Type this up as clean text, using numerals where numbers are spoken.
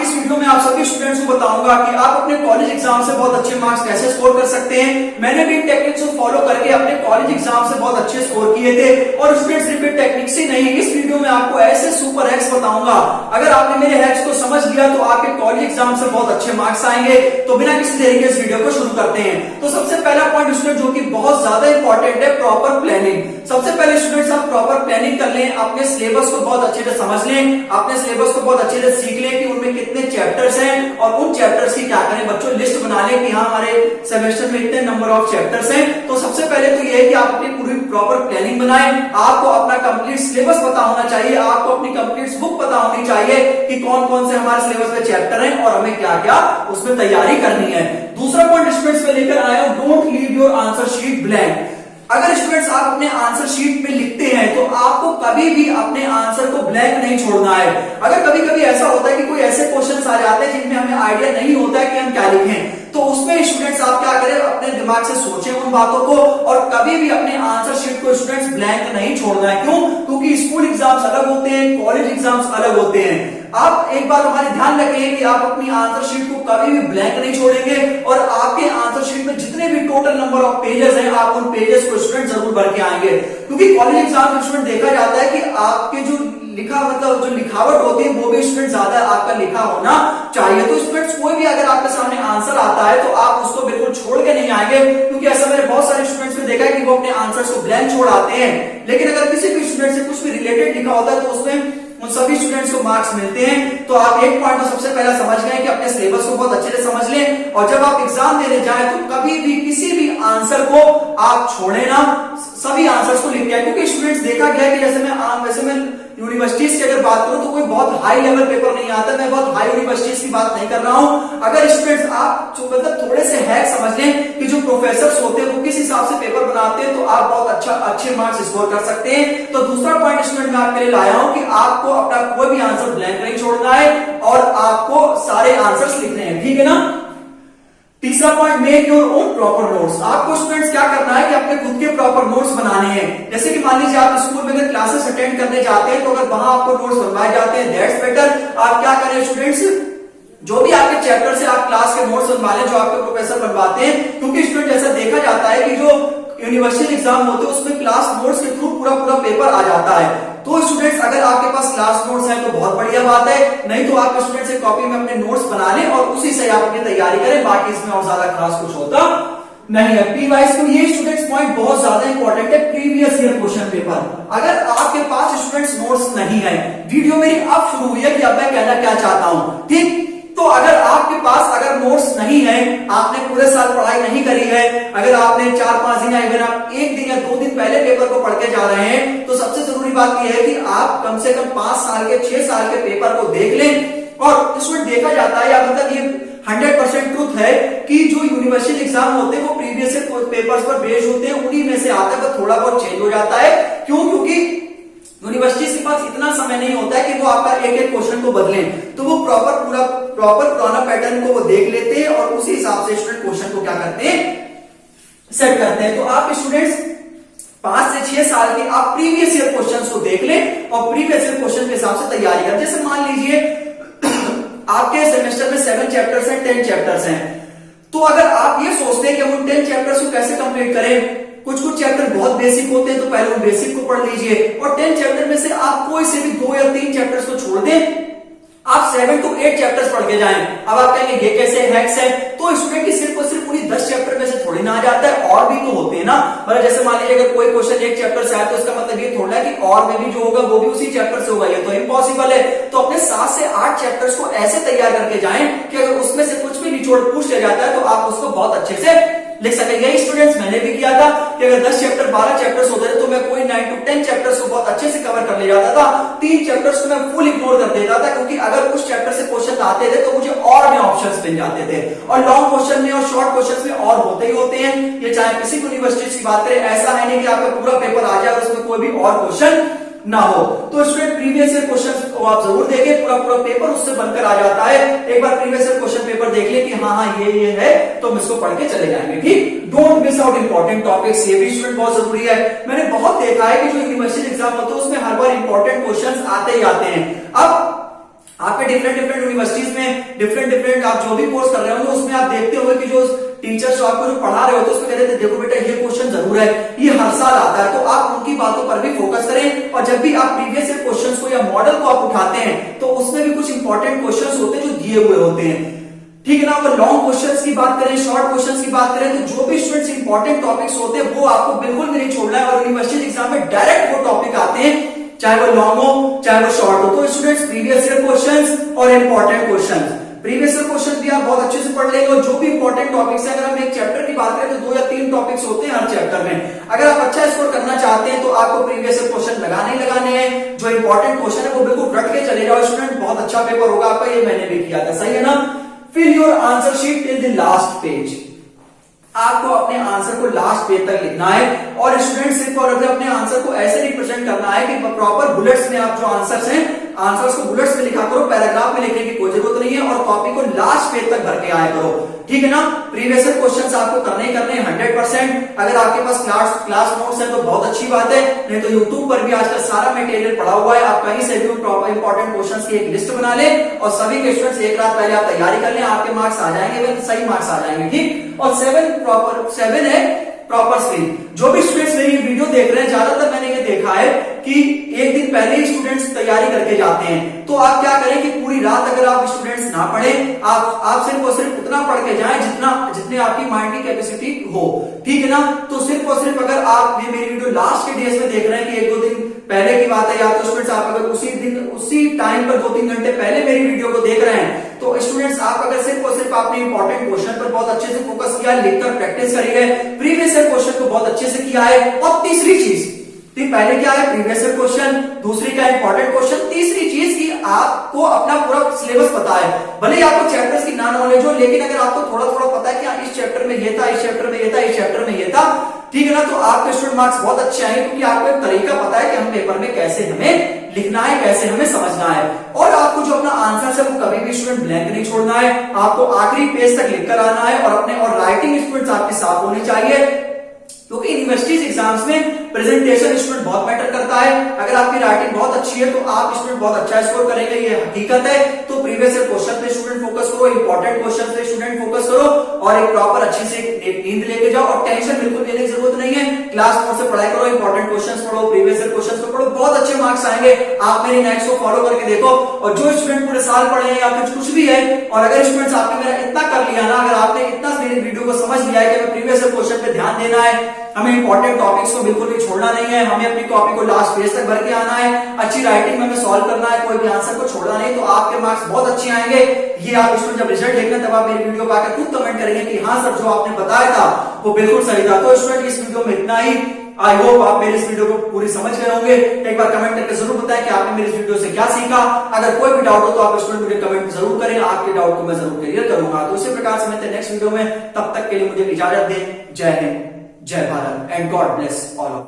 इस वीडियो में आप सभी स्टूडेंट्स को बताऊंगा कि आप अपने कॉलेज एग्जाम से बहुत अच्छे मार्क्स कैसे स्कोर कर सकते हैं। मैंने भी टेक्निक्स को फॉलो करके अपने कॉलेज एग्जाम से बहुत अच्छे स्कोर किए थे और स्टूडेंट्स सिर्फ टेक्निक्स ही नहीं, इस वीडियो में आपको ऐसे सुपर हैक्स बताऊंगा। अगर आपने मेरे हैक्स को समझ लिया तो आपके कॉलेज एग्जाम से बहुत अच्छे मार्क्स आएंगे। तो बिना किसी देरी के इस वीडियो को शुरू करते हैं। तो सबसे पहला पॉइंट स्टूडेंट जो कि बहुत ज्यादा इंपॉर्टेंट है, प्रॉपर प्लानिंग। सबसे पहले स्टूडेंट्स आप प्रॉपर प्लानिंग कर लें, अपने सिलेबस को बहुत अच्छे से समझ लें, अपने सिलेबस को बहुत अच्छे से सीख लें कि उनमें कितने चैप्टर्स हैं और उन चैप्टर्स की क्या करें। बच्चों लिस्ट बना लें कि हाँ हमारे सेमेस्टर में इतने नंबर ऑफ चैप्टर्स हैं। तो सबसे पहले तो ये है कि आप अपनी पूरी प्रॉपर प्लानिंग बनाएं। आपको अपना कंप्लीट सिलेबस पता होना चाहिए, आपको अपनी कंप्लीट बुक पता होनी चाहिए कि कौन कौन से हमारे सिलेबस में चैप्टर हैं और हमें क्या क्या उसमें तैयारी करनी है। दूसरा पॉइंट स्टूडेंट्स में लेकर आया हूं, don't leave your answer sheet blank. अगर स्टूडेंट्स आप अपने आंसर शीट में लिखते हैं तो आपको कभी भी अपने आंसर को ब्लैंक नहीं छोड़ना है। अगर कभी कभी ऐसा होता है कि कोई ऐसे क्वेश्चंस आ जाते हैं जिनमें हमें आइडिया नहीं होता है कि हम क्या लिखें, तो उसमें स्टूडेंट्स आप क्या करें, अपने दिमाग से सोचें उन बातों को और कभी भी अपने आंसर शीट को स्टूडेंट्स ब्लैंक नहीं छोड़ना है। क्यों? क्योंकि स्कूल एग्जाम्स अलग होते हैं, कॉलेज एग्जाम्स अलग होते हैं। आप एक बार हमारे ध्यान रखें कि आप अपनी आंसर शीट को कभी भी ब्लैंक नहीं छोड़ेंगे और आपके आंसर शीट में जितने भी टोटल नंबर ऑफ पेजेस हैं आप उन पेजेस को स्टूडेंट जरूर भर के आएंगे। क्योंकि कॉलेज एग्जाम में स्टूडेंट देखा जाता है कि आपके जो जो लिखावट होती है वो भी स्टूडेंट ज्यादा आपका लिखा होना चाहिए। तो स्टूडेंट्स कोई भी अगर आपके सामने आंसर आता है तो आप उसको बिल्कुल छोड़ के नहीं आएंगे, क्योंकि ऐसा मैंने बहुत सारे स्टूडेंट्स में देखा है कि वो अपने आंसर्स को ब्लैंक छोड़ आते हैं। लेकिन अगर किसी भी स्टूडेंट से कुछ भी रिलेटेड लिखा होता है तो उसमें उन सभी स्टूडेंट्स को मार्क्स मिलते हैं। तो आप एक पॉइंट तो सबसे पहला समझ गए कि अपने सिलेबस को बहुत अच्छे से समझ लें और जब आप एग्जाम देने जाए तो कभी भी किसी भी आंसर को आप छोड़े ना, सभी आंसर्स को लिख के। क्योंकि स्टूडेंट्स देखा गया कि जैसे मैं यूनिवर्सिटीज की अगर बात करूं तो कोई बहुत हाई लेवल पेपर नहीं आता। मैं बहुत हाई यूनिवर्सिटीज की बात नहीं कर रहा हूं। अगर स्टूडेंट्स आप मतलब थोड़े से हैक समझ लें कि जो प्रोफेसर होते हैं वो किस हिसाब से पेपर बनाते हैं तो आप बहुत अच्छे मार्क्स स्कोर कर सकते हैं। तो दूसरा पॉइंट स्टूडेंट मैं आपके लिए लाया हूं कि आपको अपना कोई भी आंसर ब्लैंक नहीं छोड़ना है और आपको सारे आंसर्स लिखने हैं, ठीक है ना। तीसरा point, make your own proper notes. आपको स्टूडेंट्स क्या करना है कि अपने खुद के प्रॉपर नोट्स बनाने हैं। जैसे कि मान लीजिए आप स्कूल में अगर क्लासेस अटेंड करने जाते हैं तो अगर वहां आपको नोट्स बनवाए जाते हैं, दैट्स बेटर। आप क्या करें स्टूडेंट्स, जो भी आपके चैप्टर से आप क्लास के नोट्स बनवा लें जो आपके प्रोफेसर बनवाते हैं। क्योंकि स्टूडेंट ऐसा देखा जाता है कि जो यूनिवर्सिटी एग्जाम होते हैं उसमें क्लास नोट्स के थ्रू पूरा पेपर आ जाता है। तो स्टूडेंट्स अगर आपके पास क्लास नोट्स हैं तो बहुत बढ़िया बात है, नहीं तो आप स्टूडेंट्स एक कॉपी में अपने नोट्स बना लें और उसी से आप अपनी तैयारी करें। बाकी इसमें और ज्यादा खास कुछ होता नहीं है। पी वाइज को ये स्टूडेंट्स पॉइंट बहुत ज्यादा इंपॉर्टेंट है, प्रीवियस ईयर क्वेश्चन पेपर। अगर आपके पास स्टूडेंट्स नोट्स नहीं है, वीडियो मेरी अब शुरू हुई है कि अब मैं कहना क्या चाहता हूं, ठीक। तो अगर आपके पास अगर नोट्स नहीं है, आपने पूरे साल पढ़ाई नहीं करी है, अगर आपने 4-5 दिन या इवन आप 1 दिन या 2 दिन पहले पेपर को पढ़ के जा रहे हैं, तो सबसे जरूरी बात यह है कि आप कम से कम 5 साल के 6 साल के पेपर को देख लें। और इसमें देखा जाता है या मतलब ये 100% ट्रूथ है कि जो यूनिवर्सिटी एग्जाम होते हैं वो प्रीवियस पेपर्स पर बेस्ड होते हैं, उन्हीं में से आता है, बस थोड़ा बहुत चेंज हो जाता है। क्यों? क्योंकि यूनिवर्सिटी के पास इतना समय नहीं होता है कि वो आपका एक एक क्वेश्चन को बदलें, तो वो प्रॉपर पुराना पैटर्न को वो देख लेते हैं और उसी हिसाब से स्टूडेंट क्वेश्चन को क्या करते हैं, सेट करते हैं। तो आप स्टूडेंट्स 5 से 6 साल के आप प्रीवियस ईयर क्वेश्चंस को देख लें और प्रीवियस ईयर क्वेश्चन के हिसाब से तैयारी करें। जैसे मान लीजिए आपके सेमेस्टर में 7 चैप्टर्स हैं, 10 चैप्टर्स हैं, तो अगर आप ये सोचते हैं कि उन 10 चैप्टर्स को कैसे कंप्लीट करें, कुछ चैप्टर बहुत बेसिक होते हैं तो पहले उन बेसिक को पढ़ लीजिए और 10 चैप्टर में से आप कोई से भी 2 या 3 चैप्टर्स को छोड़ दें, आप 7 to 8 चैप्टर्स पढ़ के जाएं। अब आप कहेंगे ये कैसे हैक्स है, तो स्टूडेंट की सिर्फ और सिर्फ उन्हीं 10 चैप्टर में से थोड़ी ना आ जाता है, और भी तो होते हैं ना। मतलब जैसे मान लीजिए अगर कोई क्वेश्चन एक चैप्टर से आया तो इसका मतलब ये थोड़ा है कि और में भी जो होगा वो भी उसी चैप्टर से होगा, ये तो इम्पॉसिबल है। तो अपने 7 से 8 चैप्टर्स को ऐसे तैयार करके जाएं कि अगर उसमें से कुछ भी निचोड़ पूछ लिया जाता है तो आप उसको बहुत अच्छे से लिख सकें। यही स्टूडेंट्स मैंने भी किया था कि अगर 10 चैप्टर 12 चैप्टर्स होते थे तो मैं कोई 9 to 10 चैप्टर्स को बहुत अच्छे से कवर कर ले जाता था। 3 चैप्टर्स को मैं फुल इग्नोर कर देता था, क्योंकि अगर उस चैप्टर से क्वेश्चन आते थे तो मुझे और भी ऑप्शंस मिल जाते थे। और लॉन्ग क्वेश्चन में और शॉर्ट क्वेश्चन में और होते ही होते हैं, ये चाहे किसी यूनिवर्सिटी की बात करें, ऐसा है नहीं कि आपका पूरा पेपर आ जाए और उसमें कोई भी और क्वेश्चन ना हो। तो स्टूडेंट प्रीवियस ईयर क्वेश्चन को आप जरूर देखें, पूरा पेपर उससे बनकर आ जाता है। एक बार प्रीवियस ईयर क्वेश्चन पेपर देख ले कि हाँ ये है, तो हम इसको पढ़ के चले जाएंगे, ठीक। Don't miss out important topics, ये भी स्टूडेंट बहुत जरूरी है। मैंने बहुत देखा है कि जो यूनिवर्सिटी एग्जाम होता है उसमें हर बार इंपॉर्टेंट क्वेश्चंस आते ही आते हैं। अब आपके डिफरेंट डिफरेंट यूनिवर्सिटीज में डिफरेंट आप जो भी कोर्स कर रहे होंगे उसमें आप देखते होंगे कि जो टीचर्स आपको जो पढ़ा रहे होते हैं उसमें कह रहे थे देखो बेटा ये क्वेश्चन जरूर है, ये हर साल आता है, तो आप उनकी बातों पर भी फोकस करें। और जब भी आप प्रीवियस ईयर क्वेश्चंस को या मॉडल को आप उठाते हैं तो उसमें भी कुछ इंपॉर्टेंट क्वेश्चंस होते हैं जो दिए हुए होते हैं, ठीक है ना। अगर लॉन्ग क्वेश्चंस की बात करें, शॉर्ट क्वेश्चंस की बात करें, तो जो भी स्टूडेंट्स इंपॉर्टेंट टॉपिक्स होते हैं वो आपको बिल्कुल भी नहीं छोड़ना है। और यूनिवर्सिटी एग्जाम में डायरेक्ट वो टॉपिक आते हैं, चाहे वो लॉन्ग हो चाहे वो शॉर्ट हो। तो स्टूडेंट्स प्रीवियस ईयर क्वेश्चंस और important questions, previous year question भी आप बहुत अच्छे से पढ़ लेंगे। और जो भी इंपॉर्टेंट टॉपिक्स है, अगर हम एक चैप्टर की बात करें तो 2 या 3 टॉपिक्स होते हैं हर चैप्टर में। अगर आप अच्छा स्कोर करना चाहते हैं तो आपको प्रीवियस ईयर क्वेश्चन लगाने हैं। जो इंपॉर्टेंट क्वेश्चन है वो बिल्कुल रट के चले जाओ स्टूडेंट, बहुत अच्छा पेपर होगा आपका, ये मैंने भी किया था, सही है ना। Fill your answer sheet till the last page, आपको अपने आंसर को लास्ट पेज तक लिखना है। और स्टूडेंट सिर्फ और अपने आंसर को ऐसे रिप्रेजेंट करना है कि प्रॉपर बुलेट्स में आप जो आंसर्स हैं, आंसर्स को बुलेट्स में लिखा करो, पैराग्राफ में लिखने की कोई जरूरत नहीं है। और कॉपी को लास्ट पेज तक भर के आया करो, ठीक है ना। प्रीवियस ईयर क्वेश्चंस आपको करने 100%। अगर आपके पास क्लास नोट्स है तो बहुत अच्छी बात है, नहीं तो यूट्यूब पर भी आजकल सारा मटेरियल पड़ा हुआ है, आप कहीं से भी इंपॉर्टेंट क्वेश्चंस की एक लिस्ट बना ले और सभी के स्टूडेंट्स एक रात पहले आप तैयारी कर लें, आपके मार्क्स आ जाएंगे, सही मार्क्स आ जाएंगे, ठीक। और 7 है प्रॉपर स्लीप। जो भी स्टूडेंट्स मेरी वीडियो देख रहे हैं, ज्यादातर मैंने ये देखा है कि एक दिन पहले ही स्टूडेंट्स तैयारी करके जाते हैं। तो आप क्या करें कि पूरी रात अगर आप स्टूडेंट्स ना पढ़ें, आप सिर्फ और सिर्फ उतना पढ़ के जाएं जितने आपकी माइंड की कैपेसिटी हो, ठीक है ना। तो सिर्फ और सिर्फ अगर आप ये मेरी वीडियो लास्ट के डेज में देख रहे हैं कि 1-2 दिन पहले की बात है, या तो स्टूडेंट्स आप अगर उसी टाइम पर 2-3 घंटे पहले मेरी वीडियो को देख रहे हैं, तो स्टूडेंट्स आप अगर सिर्फ और सिर्फ आपने इंपॉर्टेंट क्वेश्चन पर बहुत अच्छे से फोकस किया, लिखकर प्रैक्टिस करी है, प्रीवियस ईयर क्वेश्चन को बहुत अच्छे से किया है। और तीसरी चीज, पहले क्या है प्रीवियस ईयर क्वेश्चन, दूसरी क्या इंपॉर्टेंट क्वेश्चन, तीसरी चीज की आपको अपना पूरा सिलेबस पता है। भले ही आपको चैप्टर्स की ना नॉलेज हो, लेकिन अगर आपको थोड़ा थोड़ा पता है कि इस चैप्टर में ये था, इस चैप्टर में ये था, इस चैप्टर में ये था, ठीक है ना, तो आपके स्टूडेंट मार्क्स बहुत अच्छे आएंगे, क्योंकि आपको एक तरीका पता है कि हम पेपर में कैसे हमें लिखना है, कैसे हमें समझना है। और आपको जो अपना आंसर है वो कभी भी स्टूडेंट ब्लैंक नहीं छोड़ना है, आपको आखिरी पेज तक लिखकर आना है। और राइटिंग स्टूडेंट्स आपके साथ होनी चाहिए, क्योंकि यूनिवर्सिटीज एग्जाम्स में प्रेजेंटेशन स्टूडेंट बहुत मैटर करता है। अगर आपकी राइटिंग बहुत अच्छी है तो आप स्टूडेंट बहुत अच्छा स्कोर करेंगे, ये हकीकत है। तो प्रीवियस ईयर क्वेश्चन पे स्टूडेंट फोकस करो, इंपॉर्टेंट क्वेश्चन पे स्टूडेंट फोकस करो, और एक प्रॉपर अच्छी से नींद लेके जाओ। और टेंशन बिल्कुल लेने की जरूरत नहीं है, क्लास नोट से पढ़ाई करो, इंपॉर्टेंट क्वेश्चन पढ़ो, प्रीवियस ईयर क्वेश्चन को पढ़ो, बहुत अच्छे मार्क्स आएंगे। आप मेरी नेक्स्ट को फॉलो करके देखो। और जो स्टूडेंट पूरे साल पढ़े हैं या फिर कुछ भी है, और अगर स्टूडेंट्स आपने मेरा इतना कर लिया ना, अगर आपने इतना मेरी वीडियो को समझ लिया है कि हमें प्रीवियस ईयर क्वेश्चन पे ध्यान देना है, हमें इंपॉर्टेंट टॉपिक्स को बिल्कुल भी छोड़ना नहीं है, हमें अपनी कॉपी को लास्ट पेज तक भर के आना है, अच्छी राइटिंग में हमें सॉल्व करना है, कोई भी आंसर को छोड़ना नहीं, तो आपके मार्क्स बहुत अच्छे आएंगे। ये आप स्टूडेंट जब रिजल्ट देखेंगे तब आप मेरी वीडियो को आकर खुद कमेंट करेंगे कि हाँ सर जो आपने बताया था वो बिल्कुल सही था। तो स्टूडेंट इस वीडियो में इतना ही। आई होप आप मेरी इस वीडियो को पूरी समझ गए होंगे। एक बार कमेंट करके जरूर बताएं कि आपने मेरी इस वीडियो से क्या सीखा। अगर कोई भी डाउट हो तो आप स्टूडेंट मुझे कमेंट जरूर करें, आपके डाउट को मैं जरूर क्लियर करूंगा। तो इसी प्रकार से मिलते हैं नेक्स्ट वीडियो में, तब तक के लिए मुझे इजाजत दें। जय हिंद, जय Bharat and God bless all of